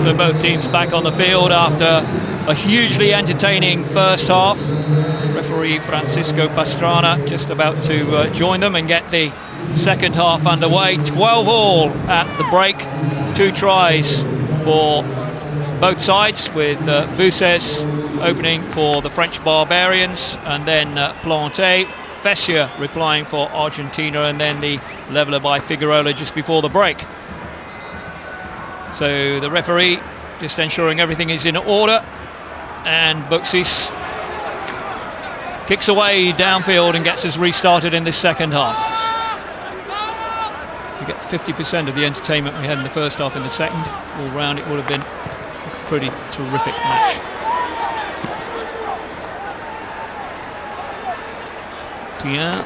So both teams back on the field after a hugely entertaining first half. Referee Francisco Pastrana just about to join them and get the second half underway. 12-all at the break. 2 tries for both sides, with Busses opening for the French Barbarians, and then Planté, Fessia replying for Argentina, and then the leveller by Figueroa just before the break. So the referee just ensuring everything is in order, and Buxis kicks away downfield and gets us restarted in this second half. We get 50% of the entertainment we had in the first half in the second. All round it would have been a pretty terrific match. Tien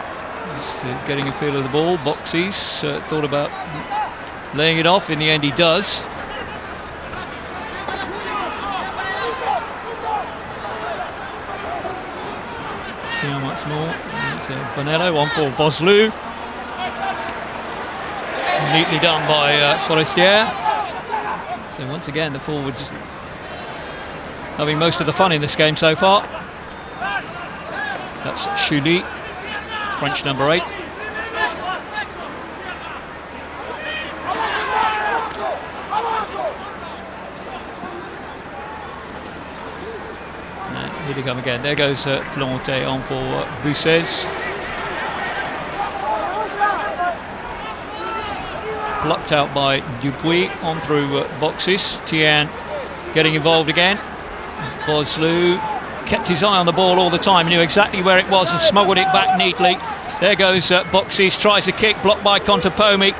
is getting a feel of the ball. Buxis thought about laying it off. In the end he does. Once more, it's Bonello on for Vosloo. Neatly done by Forestier. So once again the forwards having most of the fun in this game so far. That's Chuli, French number 8. Here they come again. There goes Planté on for Busses. Plucked out by Dupuis on through Buxis. Tien getting involved again. Vosloo kept his eye on the ball all the time, knew exactly where it was and smuggled it back neatly. There goes Buxis, tries a kick, blocked by Contepomi.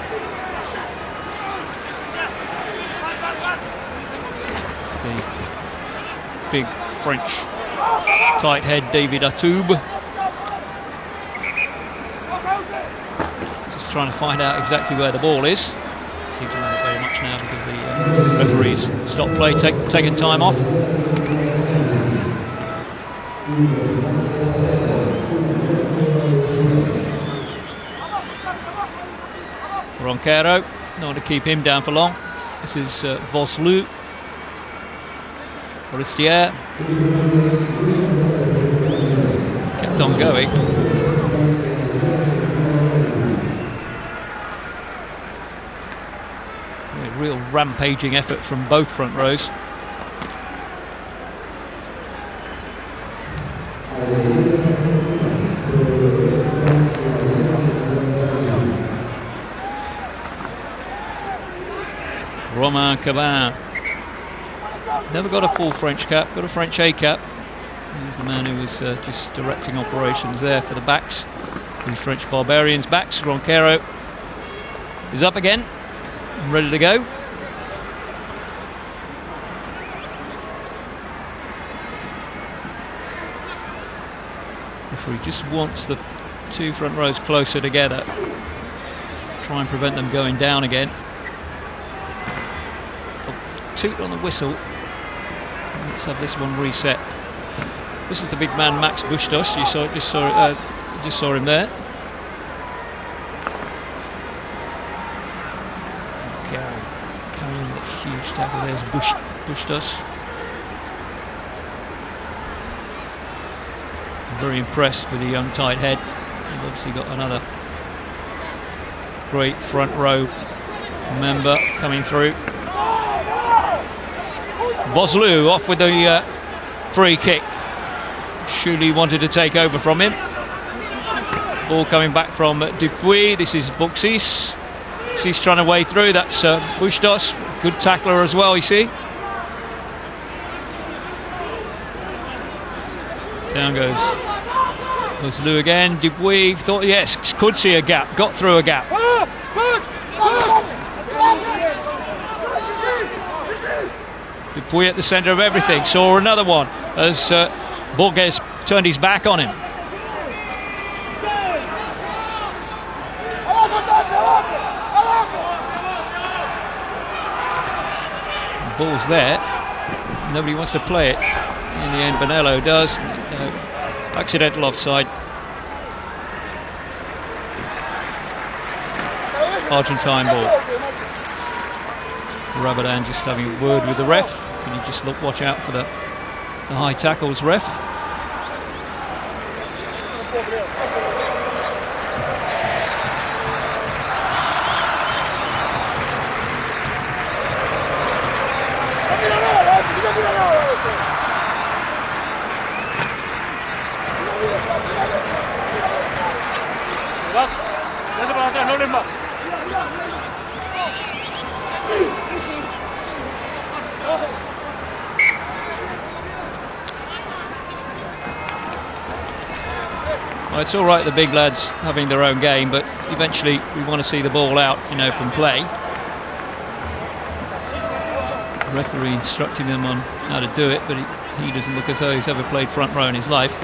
The big French tight head David Atoub. Just trying to find out exactly where the ball is. Seems to not very much now because the referees stopped play, taking time off. Ronquero, don't want to keep him down for long. This is Vosloo. Forestier kept on going. A real rampaging effort from both front rows. Romain Cabin. Never got a full French cap, got a French A cap. He's the man who was just directing operations there for the backs. These French Barbarians backs. Ronquero is up again, ready to go. Referee just wants the 2 front rows closer together. Try and prevent them going down again. Toot on the whistle. Let's have this one reset. This is the big man Max Bustos. You just saw him there. Carrying the huge tackle. There's Bustos. I'm very impressed with the young tight head. We've obviously got another great front row member coming through. Vosloo off with the free kick. Chuli wanted to take over from him. Ball coming back from Dupuis. This is Buxis. He's trying to way through. That's Bustos. Good tackler as well, you see. Down goes Vosloo again. Dupuis thought, yes, could see a gap. Got through a gap. Dupuis at the centre of everything, saw another one as Borges turned his back on him. The ball's there, nobody wants to play it. In the end, Bonello does. Accidental offside. Argentine ball. Rabadan just having a word with the ref. Can you just watch out for the high tackles, ref? Well, it's all right the big lads having their own game, but eventually we want to see the ball out in open play. The referee instructing them on how to do it, but he doesn't look as though he's ever played front row in his life.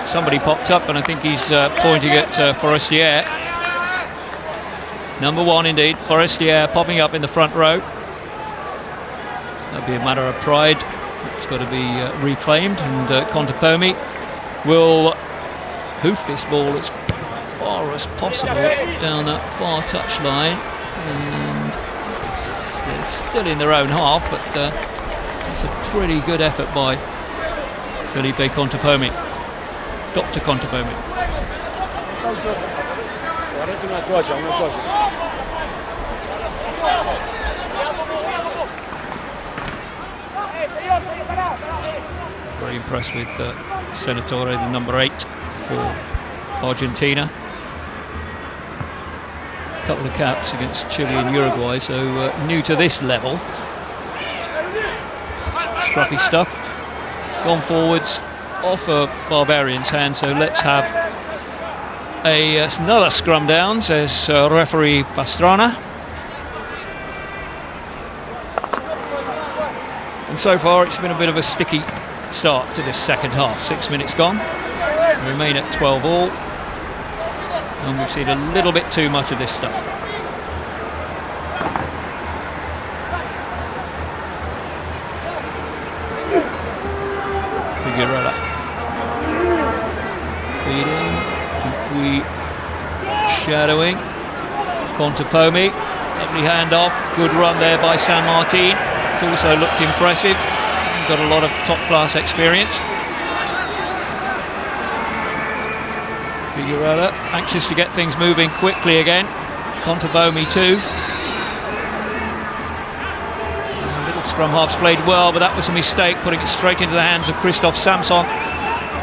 Somebody popped up, and I think he's pointing at Forestier. Number 1 indeed, Forestier popping up in the front row. That'll be a matter of pride. It's got to be reclaimed, and Contepomi will hoof this ball as far as possible down that far touch line, and it's still in their own half, but it's a pretty good effort by Felipe Contepomi. Dr. Contepomi. Very impressed with Senatore, the number 8 for Argentina. A couple of caps against Chile and Uruguay, so new to this level. Scruffy stuff. Gone forwards, off a Barbarians' hand, so let's have another scrum down, says referee Pastrana. And so far it's been a bit of a sticky start to this second half. 6 minutes gone, we remain at 12 all, and we've seen a little bit too much of this stuff. Figueroa feeding, Dupuy shadowing, Contepomi, lovely handoff, good run there by San Martin. It's also looked impressive, he's got a lot of top class experience. Figueroa anxious to get things moving quickly again, Contepomi too. Scrum halves played well, but that was a mistake, putting it straight into the hands of Christophe Samson,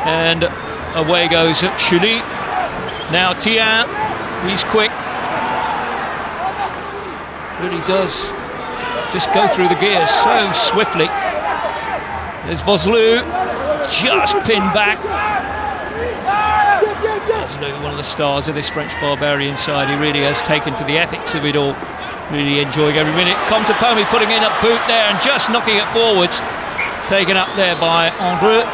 and away goes Chile. Now Tian, he's quick, really does just go through the gears so swiftly. There's Vosloo, just pinned back. Vosloo, one of the stars of this French Barbarian side, he really has taken to the ethics of it all. Really enjoying every minute. Contepomi putting in a boot there and just knocking it forwards. Taken up there by Andreu.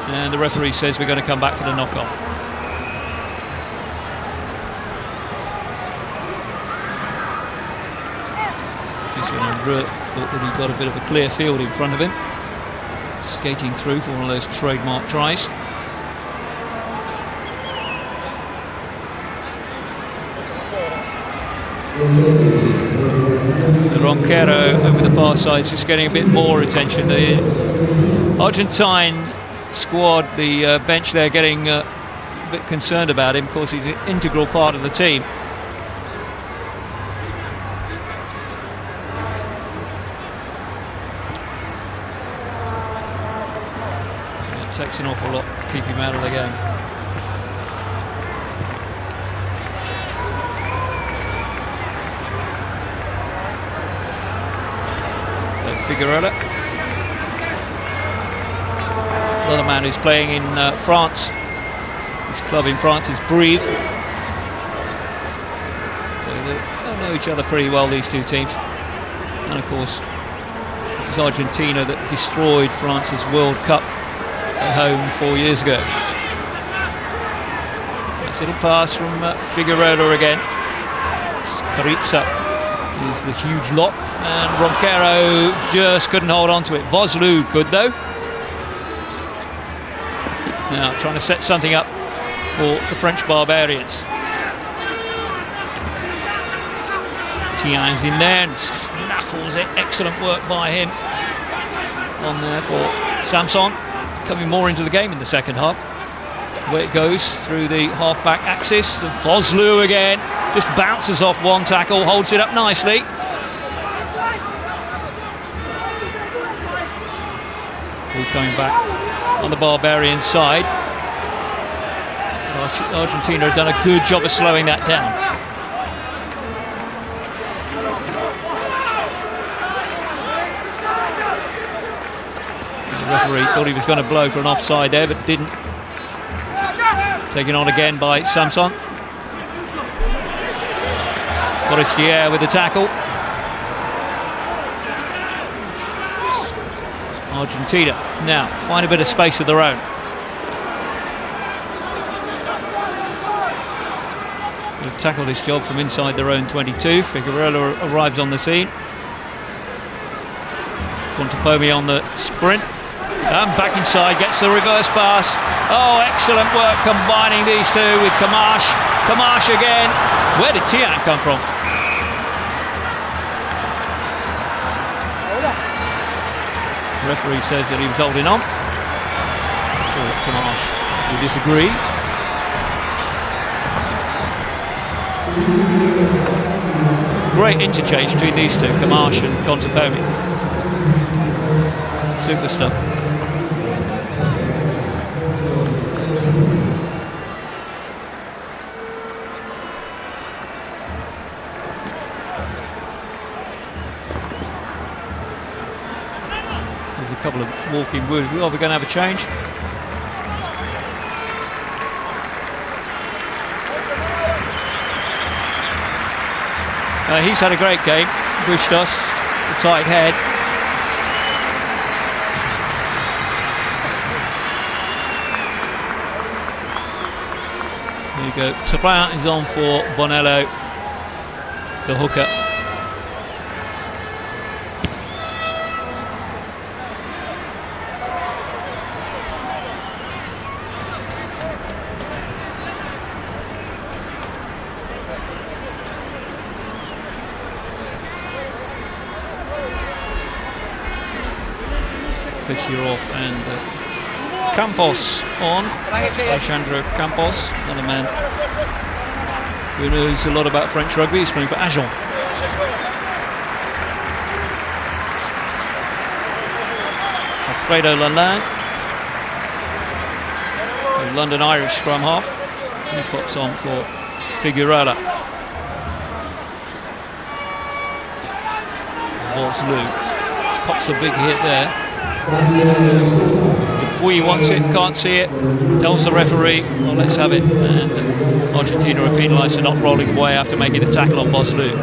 And the referee says we're going to come back for the knock-on. Just when Andreu thought that he got a bit of a clear field in front of him. Skating through for one of those trademark tries. So Ronquero over the far side is just getting a bit more attention. The Argentine squad, the bench there, getting a bit concerned about him. Of course, he's an integral part of the team. It takes an awful lot to keep him out of the game. Figueroa, another man who's playing in France. His club in France is Brive. So they know each other pretty well, these two teams. And of course, it was Argentina that destroyed France's World Cup at home 4 years ago. Nice little pass from Figueroa again. It's Caritza is the huge lock, and Ronquero just couldn't hold on to it. Vosloo could though. Now trying to set something up for the French Barbarians. Tian's in there and snaffles it. Excellent work by him on there for Samson. Coming more into the game in the second half. Where it goes through the half-back axis. Vosloo again, just bounces off one tackle, holds it up nicely. Ball coming back on the Barbarian side. Argentina have done a good job of slowing that down. The referee thought he was going to blow for an offside there, but didn't. Taken on again by Samson. Forestier with the tackle. Argentina now find a bit of space of their own. They've tackled this job from inside their own 22. Figueroa arrives on the scene. Contepomi on the sprint. And back inside, gets the reverse pass. Oh, excellent work combining these two with Camacho. Camacho again. Where did Tian come from? The referee says that he was holding on. Sure, Camacho will disagree. Great interchange between these two, Camacho and Contepomi. Super stuff. There's a couple of walking wounds. Oh, we're going to have a change. He's had a great game. Bustos, the tight head. There you go. Turin is on for Bonello, the hooker. Off and Campos on. Alexandre Campos, another man who knows a lot about French rugby. He's playing for Agen. Alfredo Lalande, the London Irish scrum half. He pops on for Figueroa. Vosloo cops a big hit there. Dupuy wants it, can't see it, tells the referee, well, let's have it, and Argentina are penalised for not rolling away after making the tackle on Vosloo.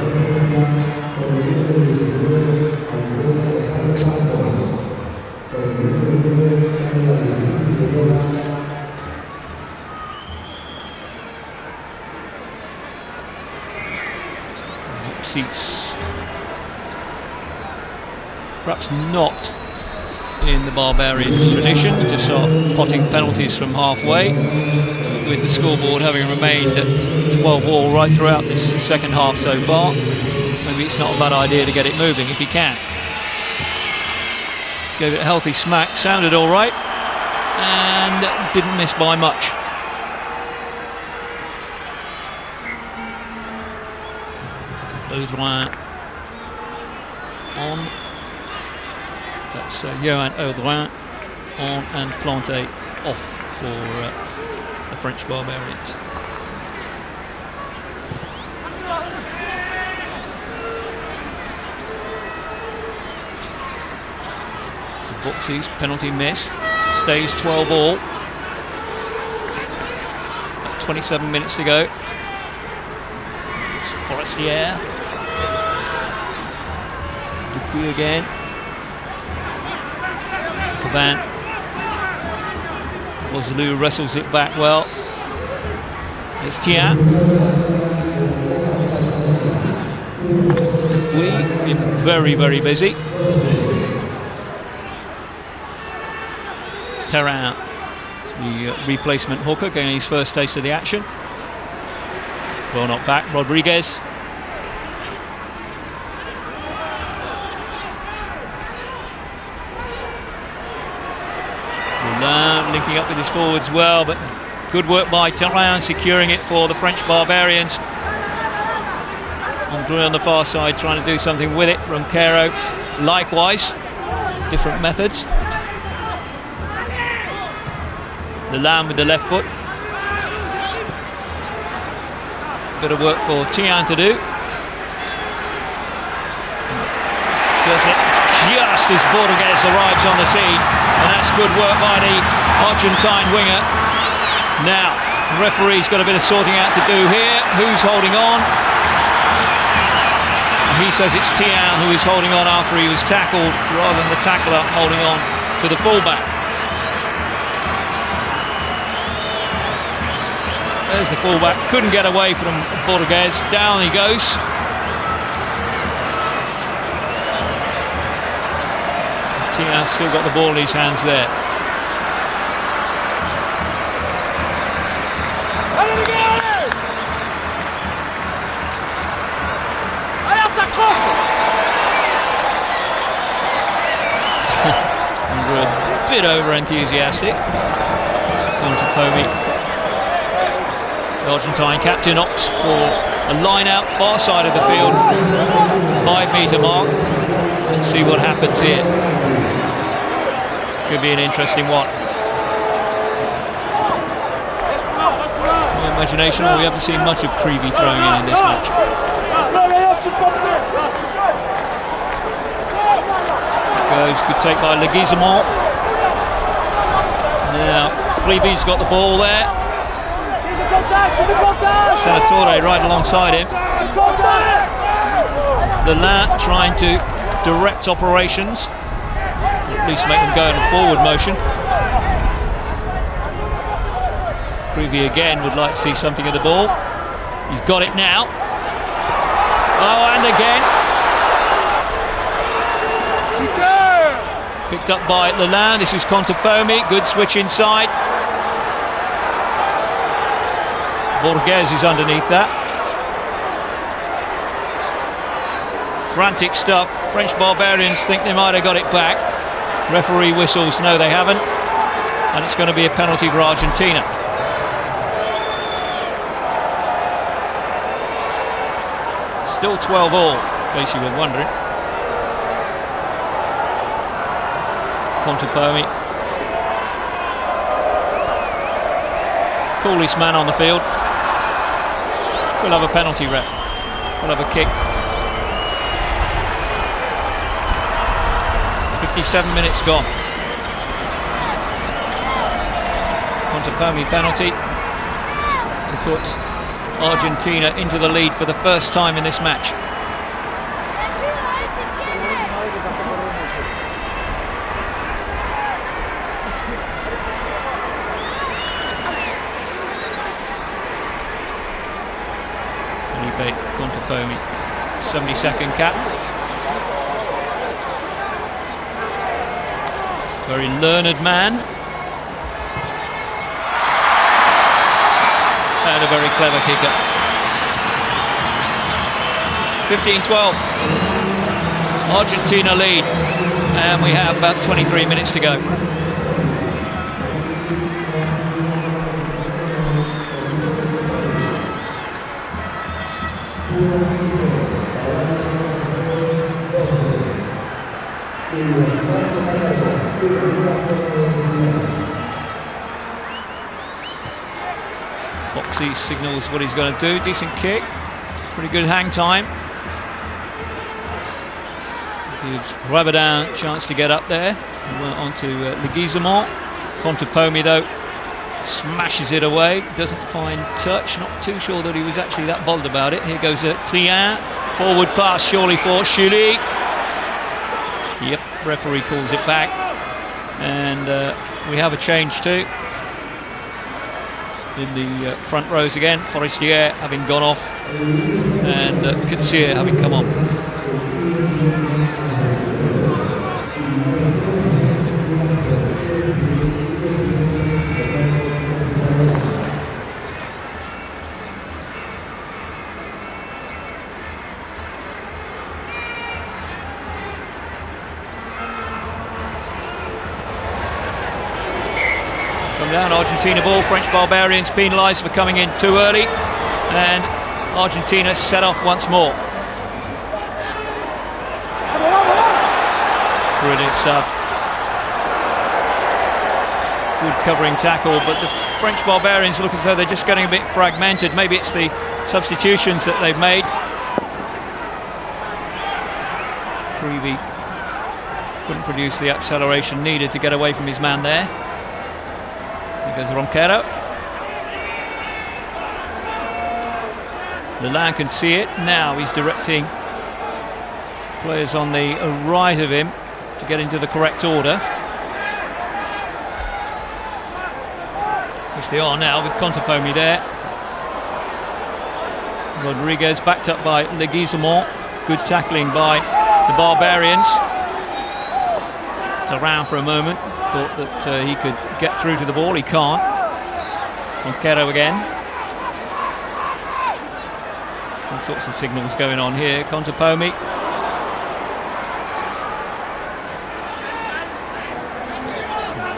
Seats perhaps not in the Barbarians tradition to start potting penalties from halfway, with the scoreboard having remained at 12 all right throughout this second half so far. Maybe it's not a bad idea to get it moving if you can. Gave it a healthy smack, sounded all right, and didn't miss by much. Audouin on. That's Johan Audouin on and Plante off for the French Barbarians. Boxies, penalty miss, stays 12 all. 27 minutes to go. Forestier. Dupuy again. Cavan. Vosloo wrestles it back well. It's Tian. Been very, very busy. Terrain, the replacement hooker, getting his first taste of the action. Well, not back. Rodriguez. Linking up with his forwards well, but good work by Terrain, securing it for the French Barbarians. Andre on the far side trying to do something with it. Ronquero likewise, different methods. Lam with the left foot. Bit of work for Tian to do. Just as Borges arrives on the scene, and that's good work by the Argentine winger. Now, the referee's got a bit of sorting out to do here. Who's holding on? He says it's Tian who is holding on after he was tackled, rather than the tackler holding on to the fullback. There's the fullback, couldn't get away from Borges. Down he goes. Tian's still got the ball in his hands there. We're a bit over enthusiastic. The Argentine captain opts for a line out far side of the field, 5 metre mark. Let's see what happens here. This could be an interesting one. My imagination, we haven't seen much of Creevy throwing in this match. Goes, good take by Leguizamon. Now, Creevy's got the ball there. Senatore right alongside him. Lalin trying to direct operations, at least make them go in a forward motion. Creevy again would like to see something of the ball. He's got it now. Oh, and again. Picked up by Lalin. This is Contepomi. Good switch inside. Borges is underneath that. Frantic stuff. French Barbarians think they might have got it back. Referee whistles, no they haven't. And it's going to be a penalty for Argentina. Still 12 all, in case you were wondering. Contepomi. Coolest man on the field. We'll have a penalty, ref. We'll have a kick. 57 minutes gone. Contepomi penalty to put Argentina into the lead for the first time in this match. Contepomi, 72nd cap. Very learned man. And a very clever kicker. 15-12. Argentina lead. And we have about 23 minutes to go. Boxy signals what he's going to do. Decent kick, pretty good hang time. Gives Rabadin a chance to get up there. He went on to Leguizamon. Contepomi though smashes it away, doesn't find touch. Not too sure that he was actually that bold about it. Here goes Trian, forward pass surely for Chili. Yep, referee calls it back, and we have a change too in the front rows again. Forestier having gone off, and Coutsier having come on. Come down, Argentina ball. French Barbarians penalised for coming in too early, and Argentina set off once more. Brilliant stuff. Good covering tackle, but the French Barbarians look as though they're just getting a bit fragmented. Maybe it's the substitutions that they've made. Creevy couldn't produce the acceleration needed to get away from his man there. Here goes Ronquero. Leland can see it. Now he's directing players on the right of him to get into the correct order, which they are now with Contepomi there. Rodriguez backed up by Leguizamon. Good tackling by the Barbarians. It's around for a moment. Thought that he could get through to the ball. He can't. Ronquero again. All sorts of signals going on here. Contepomi.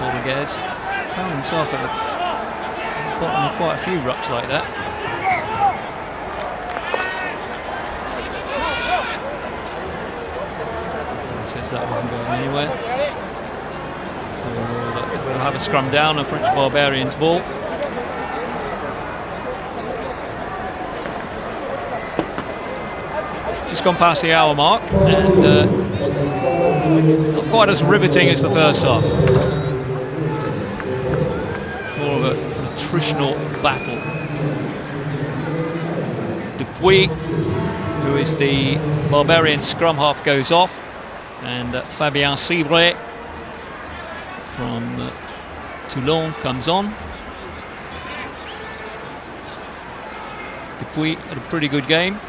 Rodriguez found himself at the bottom of quite a few rucks like that. He says that wasn't going anywhere. So we'll have a scrum down, a French Barbarians ball. Just gone past the hour mark, and not quite as riveting as the first half. More of an attritional battle. Dupuis, who is the Barbarian scrum half, goes off, and Fabien Cibre from Toulon comes on. Dupuis had a pretty good game,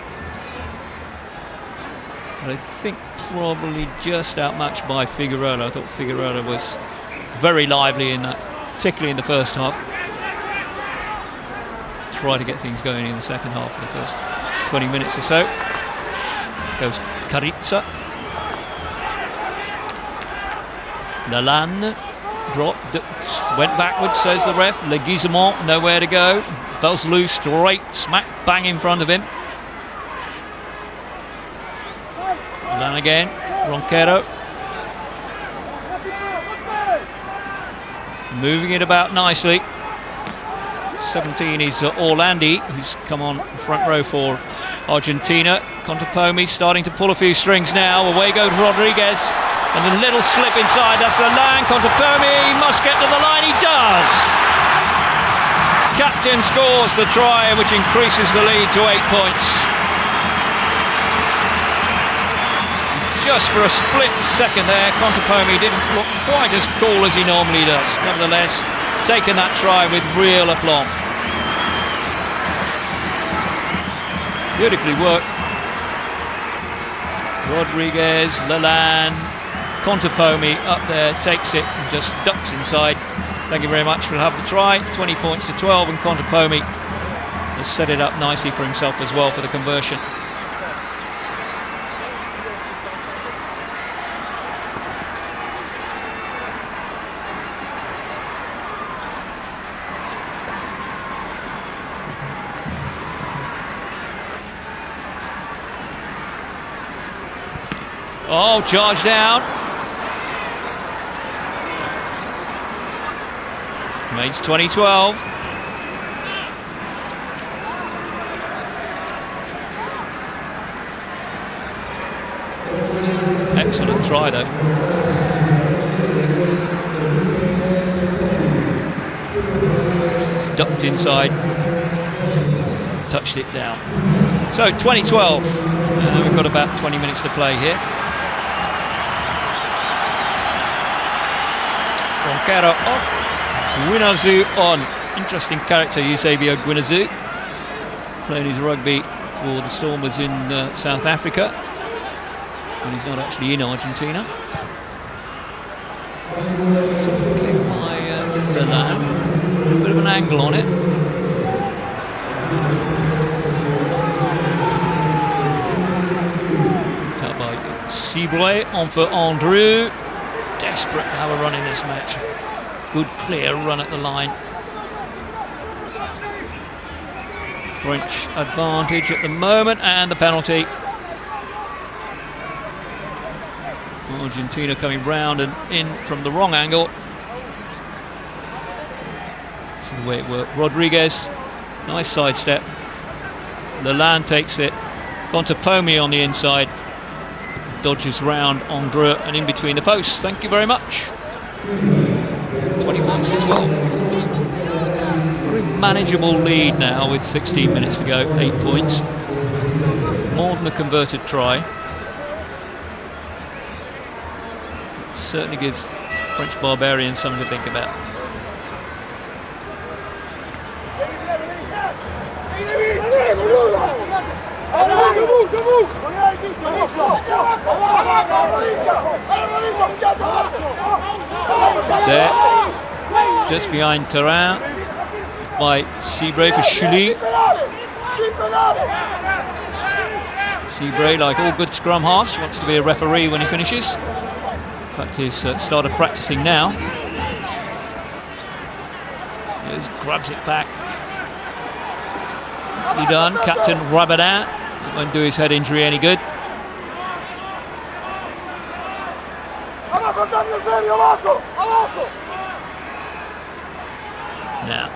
but I think probably just outmatched by Figueroa. I thought Figueroa was very lively in that, particularly in the first half. Try to get things going in the second half for the first 20 minutes or so. Goes Carizza. Lalanne dropped, went backwards, says the ref. Leguizamon, nowhere to go. Falls loose, straight, smack bang in front of him. Lalanne again, Ronquero. Moving it about nicely. 17 is Orlandi, who's come on front row for Argentina. Contepomi starting to pull a few strings now. Away goes Rodriguez, and a little slip inside. That's Leland. Contepomi must get to the line. He does. Captain scores the try, which increases the lead to 8 points. Just for a split second there, Contepomi didn't look quite as cool as he normally does. Nevertheless, taking that try with real aplomb. Beautifully worked. Rodriguez, Leland, Contepomi up there, takes it and just ducks inside. Thank you very much. We'll have the try. 20 points to 12, and Contepomi has set it up nicely for himself as well for the conversion. Oh, charge down. Mates 2012. Excellent try though. Ducked inside, touched it down. So 2012. We've got about 20 minutes to play here. Ronquero off. Guinazu on. Interesting character, Eusebio Guinazu. Playing his rugby for the Stormers in South Africa. And he's not actually in Argentina. So kick by Leland. A bit of an angle on it. Cut by Cibre, on for Andrew. Desperate to have a run in this match. Good clear run at the line. French advantage at the moment, and the penalty. Argentina coming round and in from the wrong angle. This is the way it worked. Rodriguez, nice sidestep. Lalande takes it. Contepomi on the inside. Dodges round Andreu and in between the posts. Thank you very much. 20 points as well. Very manageable lead now with 16 minutes to go. 8 points. More than the converted try. Certainly gives French Barbarians something to think about. There, just behind Terrain by Seabray for Chuli. Seabray, like all good scrum halves, wants to be a referee when he finishes. In fact, he's started practicing now. He just grabs it back. He done, Captain Rabadin. Won't do his head injury any good. Now,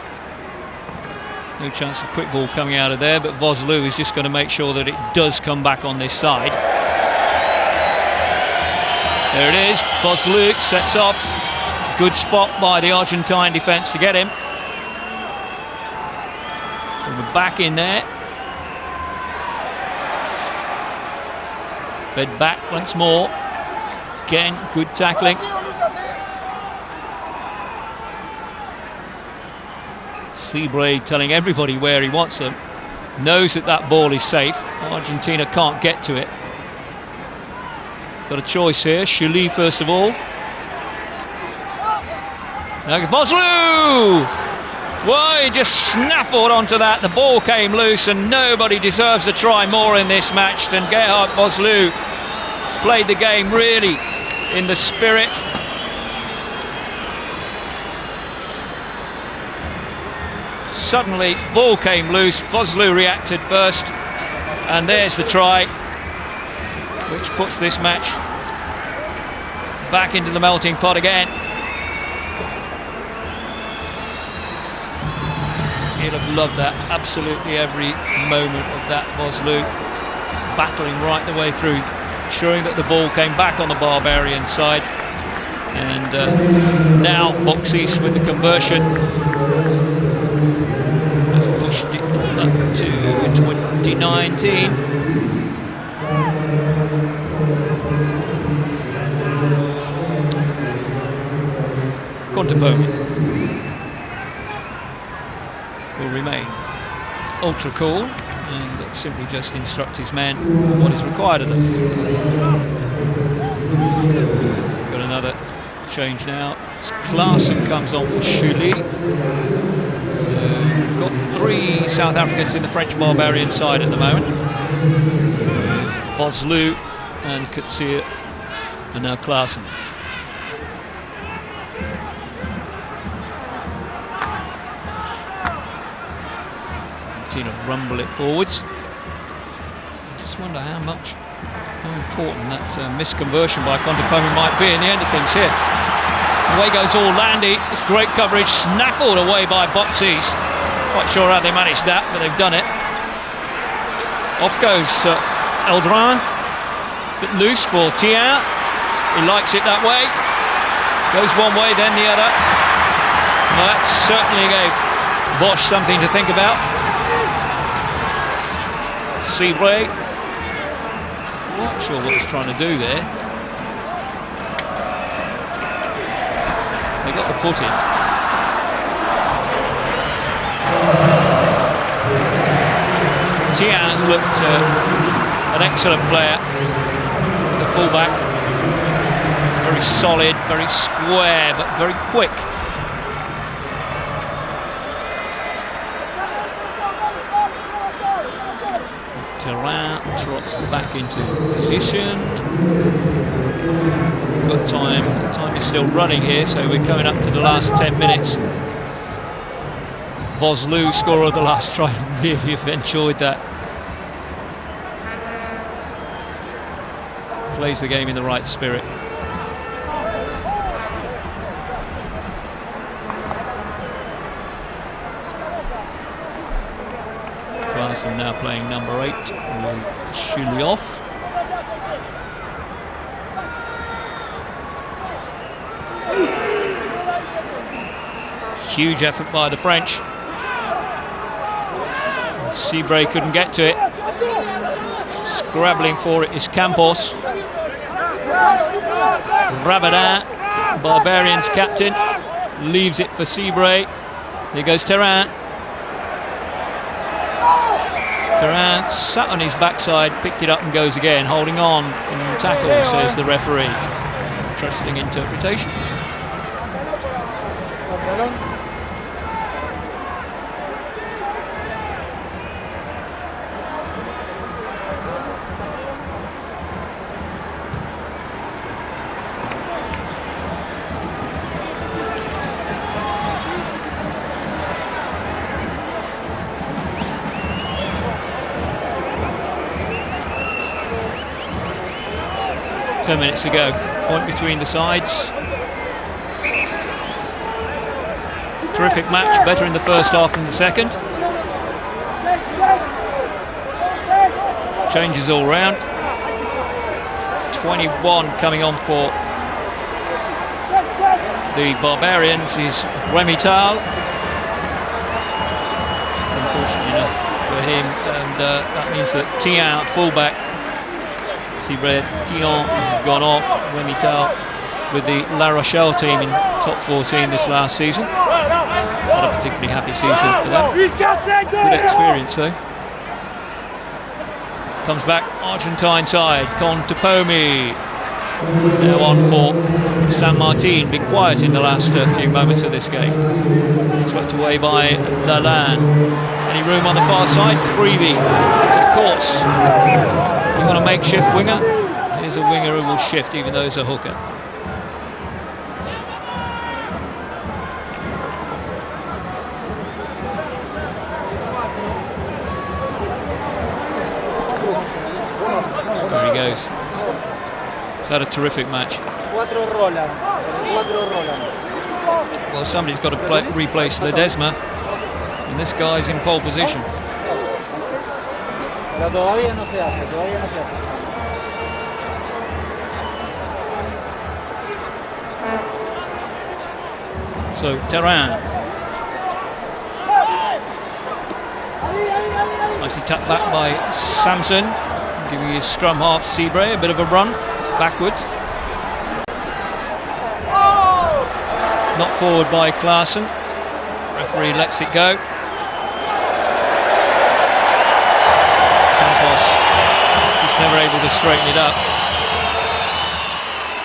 no chance of quick ball coming out of there, but Vosloo is just going to make sure that it does come back on this side. There it is, Vosloo sets off. Good spot by the Argentine defence to get him. So we're back in there. Fed back once more. Again, good tackling. Seabray telling everybody where he wants them. Knows that that ball is safe. Argentina can't get to it. Got a choice here. Chuli first of all. Now Vosloo! Why, he just snaffled onto that. The ball came loose, and nobody deserves a try more in this match than Gerhard Vosloo. Played the game really in the spirit. Suddenly, ball came loose. Vosloo reacted first, and there's the try, which puts this match back into the melting pot again. He'll have loved that, absolutely every moment of that. Vosloo battling right the way through, ensuring that the ball came back on the Barbarian side. And now Boxis with the conversion has pushed it up to 2019. Contepomi will remain ultra cool and simply just instruct his men what is required of them. Got another change now. Klaassen comes on for Chuli. So we've got 3 South Africans in the French Barbarian side at the moment. Vosloo and Kutsia, and now Klaassen. Rumble it forwards. I just wonder how important that misconversion by Contepomi might be in the end of things here. Away goes Orlandi. It's great coverage, snaffled away by Boxis. Quite sure how they managed that, but they've done it. Off goes Eldrin. Bit loose for Thian. He likes it that way. Goes one way, then the other. Well, that certainly gave Bosch something to think about. Seabray, not sure what he's trying to do there. They got the foot in. Thian's looked an excellent player, the fullback. Very solid, very square, but very quick. Terrain trots back into position. Got time is still running here, so we're coming up to the last 10 minutes. Vosloo, scorer of the last try, really have enjoyed that. Plays the game in the right spirit. Klaassen now playing number 8 with Shuliov. Huge effort by the French. Seabray couldn't get to it. Scrabbling for it is Campos. Rabadin, Barbarians captain, leaves it for Seabray. Here goes Terrain. Terrain sat on his backside, picked it up and goes again, holding on in tackle, says the referee. Trusting interpretation. Ten minutes to go. Point between the sides. Terrific match. Better in the first half than the second. Changes all round. 21 coming on for the Barbarians is Remital. It's unfortunate enough for him, and that means that Tian at fullback. Tian has gone off. Remital with the La Rochelle team in top 14 this last season. Not a particularly happy season for them. Good experience though. Comes back Argentine side. Contepomi. They're on for San Martin. Been quiet in the last few moments of this game. Swept away by Lalane. Any room on the far side? Creevy, of course. You want a makeshift winger? Here's a winger who will shift even though he's a hooker. There he goes. He's had a terrific match. Well, somebody's got to replace Ledesma, and this guy's in pole position. So Terrain. Nicely tapped back by Samson, giving his scrum half Seabray a bit of a run backwards. Not forward by Klaassen. Referee lets it go. Campos just never able to straighten it up.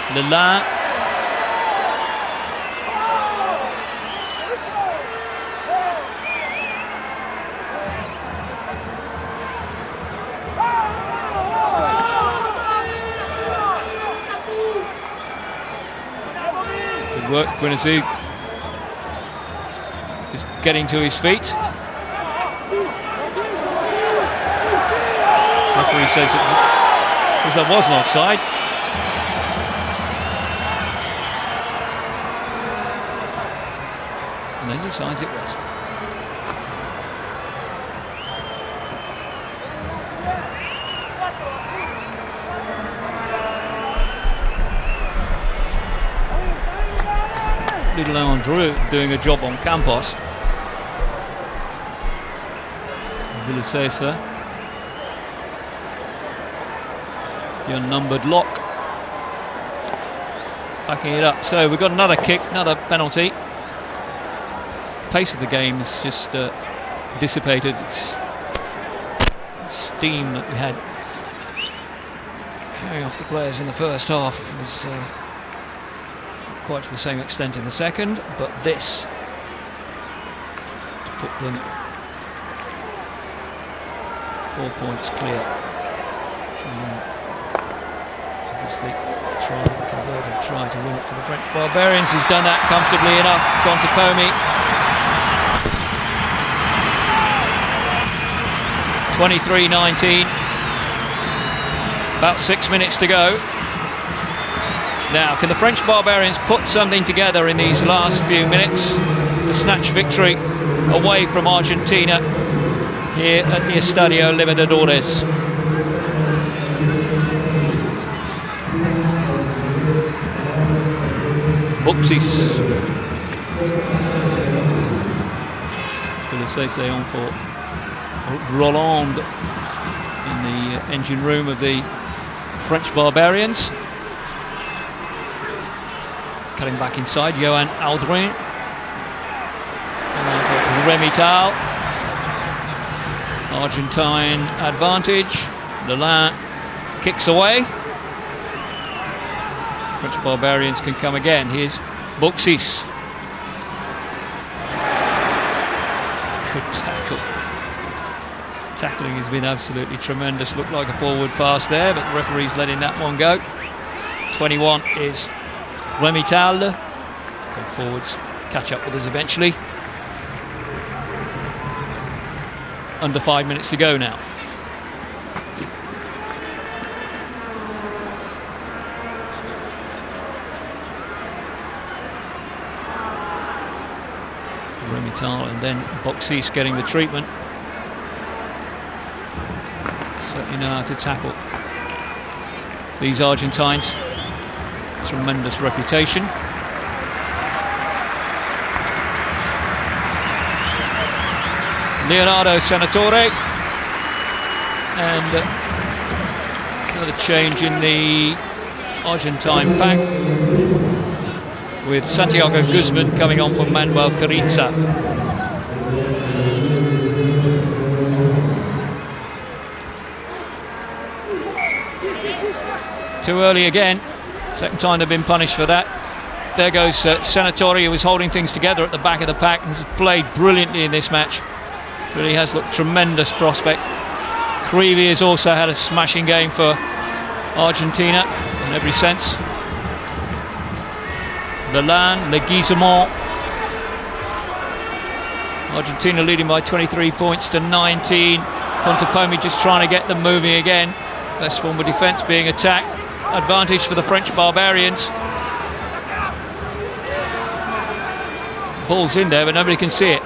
Lalane. Good work, Guinnessy is getting to his feet. Referee says that was an offside. And then decides it was. Little Andrew doing a job on Campos. Villasesa, the unnumbered lock, backing it up. So we've got another kick, another penalty. Pace of the game is just dissipated. It's steam that we had carrying off the players in the first half was quite to the same extent in the second, but this to put them 4 points clear. Obviously, try to win it for the French Barbarians. He's done that comfortably enough. Gone to Pomi. 23-19. About 6 minutes to go. Now, can the French Barbarians put something together in these last few minutes to snatch victory away from Argentina here at the Estadio Libertadores? Buxis. Say on for Roland in the engine room of the French Barbarians. Cutting back inside, Johan Aldrin. Remital. Argentine advantage. Lalin kicks away. French Barbarians can come again. Here's Buxis. Good tackle. Tackling has been absolutely tremendous. Looked like a forward pass there, but the referee's letting that one go. 21 is Remital. Come forwards, catch up with us eventually. Under 5 minutes to go now. Remital and then Buxis getting the treatment. Certainly know how to tackle these Argentines. Tremendous reputation. Leonardo Senatore, and another change in the Argentine pack with Santiago Guzman coming on for Manuel Carriza. Too early again. Second time they've been punished for that. There goes Senatore, who was holding things together at the back of the pack and has played brilliantly in this match. Really has looked tremendous prospect. Creevy has also had a smashing game for Argentina in every sense. Lalin, Leguizamon. Argentina leading by 23 points to 19. Contepomi just trying to get them moving again. Best form of defence being attacked. Advantage for the French Barbarians. Ball's in there, but nobody can see it.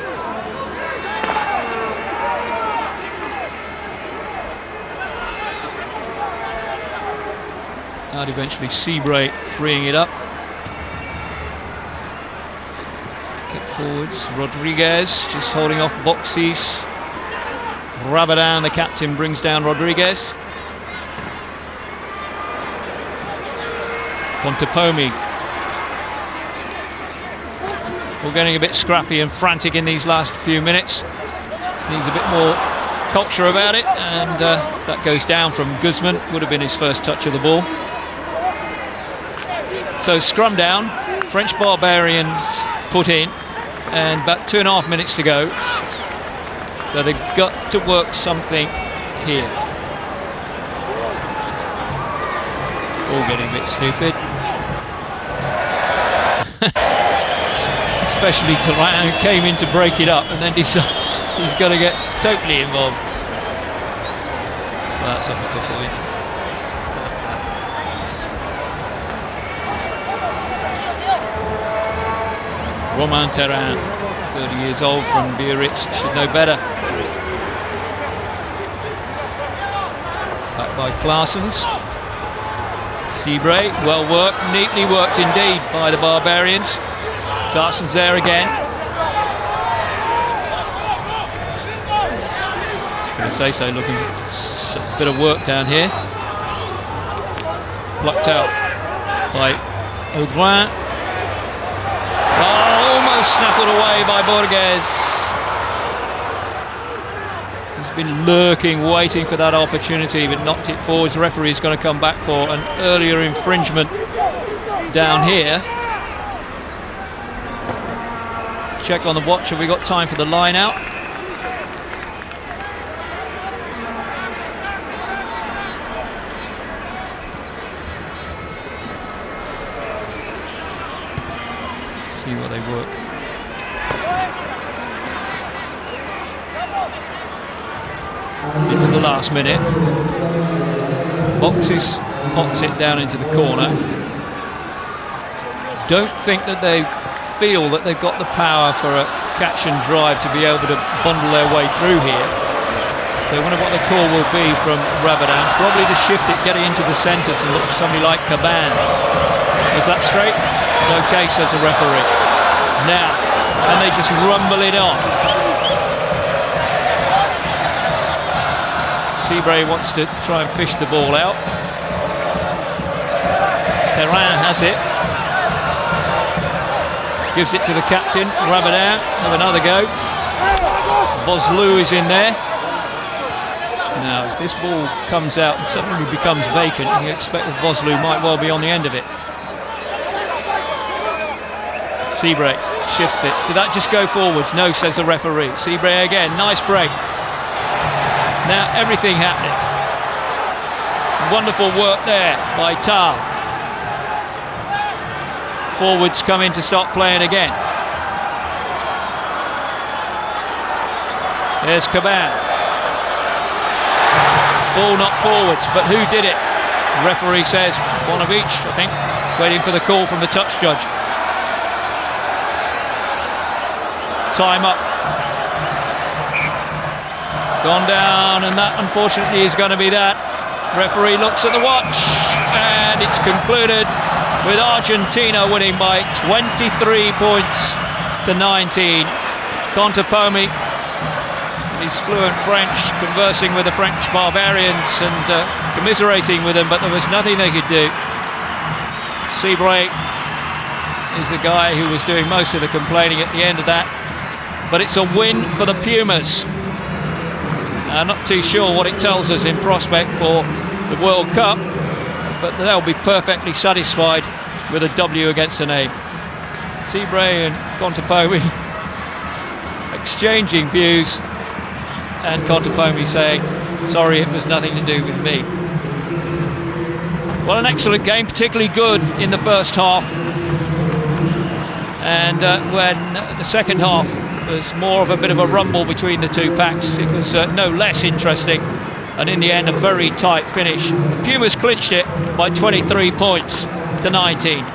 And eventually Seabray freeing it up. Kick forwards, Rodriguez just holding off Buxis. Rabadan, the captain, brings down Rodriguez. Contepomi. We're getting a bit scrappy and frantic in these last few minutes. Needs a bit more culture about it, and that goes down from Guzman. Would have been his first touch of the ball. So scrum down, French Barbarians put in, and about 2.5 minutes to go. So they've got to work something here. All getting a bit stupid. Especially Turan, who came in to break it up and then decides he's got to get totally involved. Well, that's Africa for you. Romain Terran, 30 years old from Biarritz, should know better. Back by Claessens. Seabray, well worked, neatly worked indeed by the Barbarians. Claessens there again. Going to say so, looking for a bit of work down here. Plucked out by Audouin. Oh, almost snaffled away by Borges. He's been lurking, waiting for that opportunity, but knocked it forwards. The referee's going to come back for an earlier infringement down here. Check on the watch, have we got time for the line out? See where they work. Into the last minute. Boxes, pots it down into the corner. Don't think that they feel that they've got the power for a catch and drive to be able to bundle their way through here. So I wonder what the call will be from Rabadan. Probably to shift it, getting into the centre to look for somebody like Caban. Is that straight? Okay, says the referee. Now, and they just rumble it on. Seabray wants to try and fish the ball out. Terrain has it. Gives it to the captain, Rabadan. Have another go. Vosloo is in there. Now, if this ball comes out and suddenly becomes vacant, you expect that Vosloo might well be on the end of it. Seabray shifts it. Did that just go forwards? No, says the referee. Seabray again, nice break. Now everything happening. Wonderful work there by Tal. Forwards come in to start playing again. There's Caban. Ball not forwards, but who did it? Referee says one of each, I think. Waiting for the call from the touch judge. Time up. Gone down, and that unfortunately is going to be that. Referee looks at the watch, and it's concluded with Argentina winning by 23 points to 19. Contepomi, he's fluent French, conversing with the French Barbarians and commiserating with them, but there was nothing they could do. Seabray is the guy who was doing most of the complaining at the end of that, but it's a win for the Pumas. Not too sure what it tells us in prospect for the World Cup, but they'll be perfectly satisfied with a W against an A. Seabray and Contepomi exchanging views, and Contepomi saying, sorry, it was nothing to do with me. Well, an excellent game, particularly good in the first half. And when the second half was more of a bit of a rumble between the two packs, it was no less interesting, and in the end a very tight finish. The Pumas clinched it by 23 points to 19.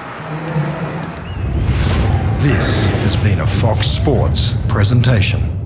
This has been a Fox Sports presentation.